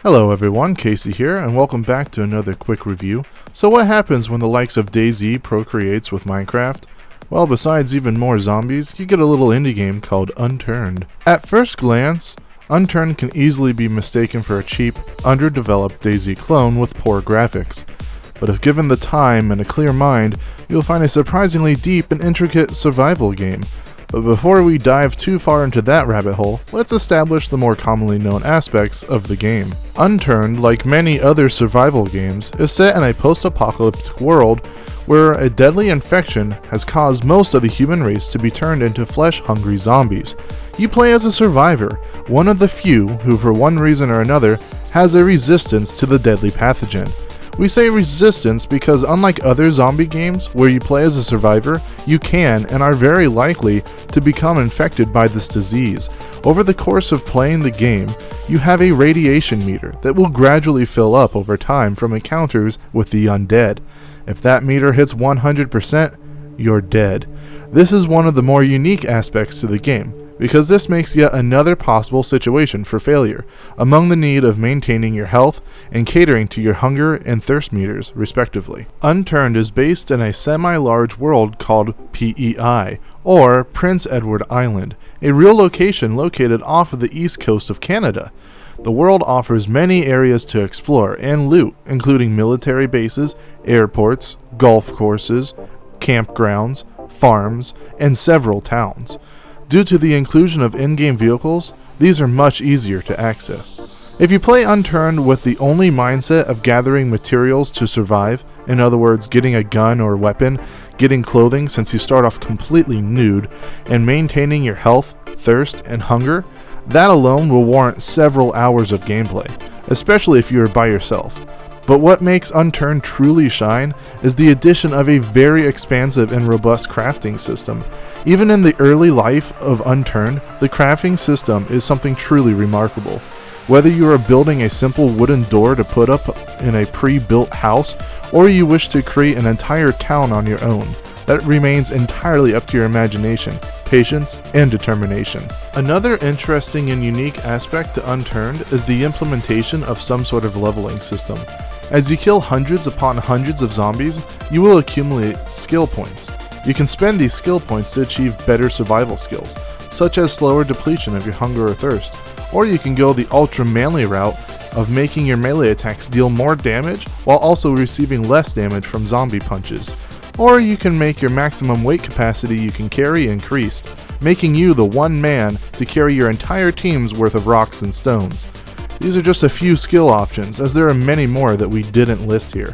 Hello everyone, Casey here, and welcome back to another quick review. So what happens when the likes of DayZ procreates with Minecraft? Well, besides even more zombies, you get a little indie game called Unturned. At first glance, Unturned can easily be mistaken for a cheap, underdeveloped DayZ clone with poor graphics. But if given the time and a clear mind, you'll find a surprisingly deep and intricate survival game. But before we dive too far into that rabbit hole, let's establish the more commonly known aspects of the game. Unturned, like many other survival games, is set in a post-apocalyptic world where a deadly infection has caused most of the human race to be turned into flesh-hungry zombies. You play as a survivor, one of the few who for one reason or another has a resistance to the deadly pathogen. We say resistance because unlike other zombie games where you play as a survivor, you can and are very likely to become infected by this disease. Over the course of playing the game, you have a radiation meter that will gradually fill up over time from encounters with the undead. If that meter hits 100%, you're dead. This is one of the more unique aspects to the game, because this makes yet another possible situation for failure, among the need of maintaining your health and catering to your hunger and thirst meters, respectively. Unturned is based in a semi-large world called PEI, or Prince Edward Island, a real location located off of the east coast of Canada. The world offers many areas to explore and loot, including military bases, airports, golf courses, campgrounds, farms, and several towns. Due to the inclusion of in-game vehicles, these are much easier to access. If you play Unturned with the only mindset of gathering materials to survive, in other words, getting a gun or weapon, getting clothing since you start off completely nude, and maintaining your health, thirst, and hunger, that alone will warrant several hours of gameplay, especially if you are by yourself. But what makes Unturned truly shine is the addition of a very expansive and robust crafting system. Even in the early life of Unturned, the crafting system is something truly remarkable. Whether you are building a simple wooden door to put up in a pre-built house, or you wish to create an entire town on your own, that remains entirely up to your imagination, patience, and determination. Another interesting and unique aspect to Unturned is the implementation of some sort of leveling system. As you kill hundreds upon hundreds of zombies, you will accumulate skill points. You can spend these skill points to achieve better survival skills, such as slower depletion of your hunger or thirst, or you can go the ultra manly route of making your melee attacks deal more damage while also receiving less damage from zombie punches. Or you can make your maximum weight capacity you can carry increased, making you the one man to carry your entire team's worth of rocks and stones. These are just a few skill options, as there are many more that we didn't list here.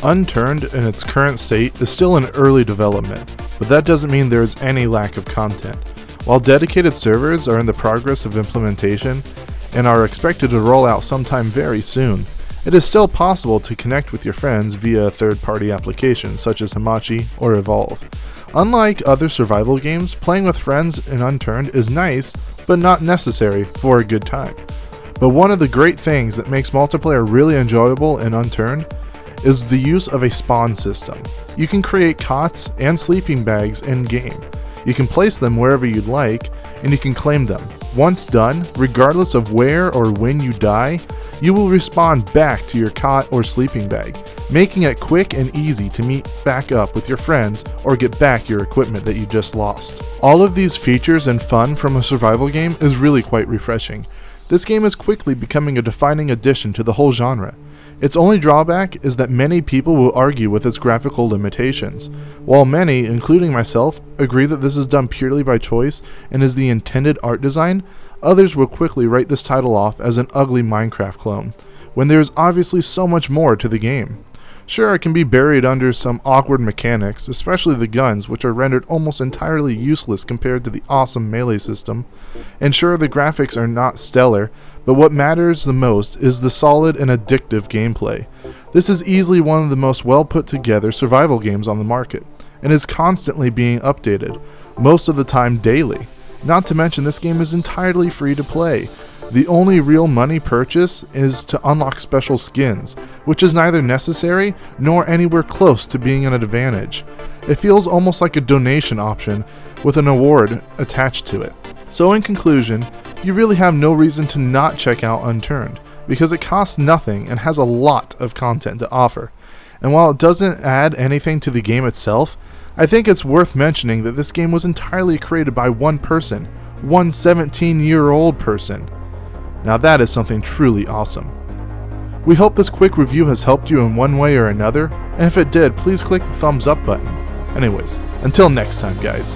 Unturned in its current state is still in early development, but that doesn't mean there is any lack of content. While dedicated servers are in the progress of implementation and are expected to roll out sometime very soon, it is still possible to connect with your friends via third-party applications such as Hamachi or Evolve. Unlike other survival games, playing with friends in Unturned is nice, but not necessary for a good time. But one of the great things that makes multiplayer really enjoyable in Unturned is the use of a spawn system. You can create cots and sleeping bags in-game. You can place them wherever you'd like, and you can claim them. Once done, regardless of where or when you die, you will respawn back to your cot or sleeping bag, making it quick and easy to meet back up with your friends or get back your equipment that you just lost. All of these features and fun from a survival game is really quite refreshing. This game is quickly becoming a defining addition to the whole genre. Its only drawback is that many people will argue with its graphical limitations. While many, including myself, agree that this is done purely by choice and is the intended art design, others will quickly write this title off as an ugly Minecraft clone, when there is obviously so much more to the game. Sure, it can be buried under some awkward mechanics, especially the guns, which are rendered almost entirely useless compared to the awesome melee system. And sure, the graphics are not stellar, but what matters the most is the solid and addictive gameplay. This is easily one of the most well put together survival games on the market, and is constantly being updated, most of the time daily. Not to mention this game is entirely free to play. The only real money purchase is to unlock special skins, which is neither necessary nor anywhere close to being an advantage. It feels almost like a donation option with an award attached to it. So in conclusion, you really have no reason to not check out Unturned. because it costs nothing and has a lot of content to offer. And while it doesn't add anything to the game itself, I think it's worth mentioning that this game was entirely created by one person, one 17-year-old person. Now that is something truly awesome. We hope this quick review has helped you in one way or another, and if it did, please click the thumbs up button. Anyways, until next time guys.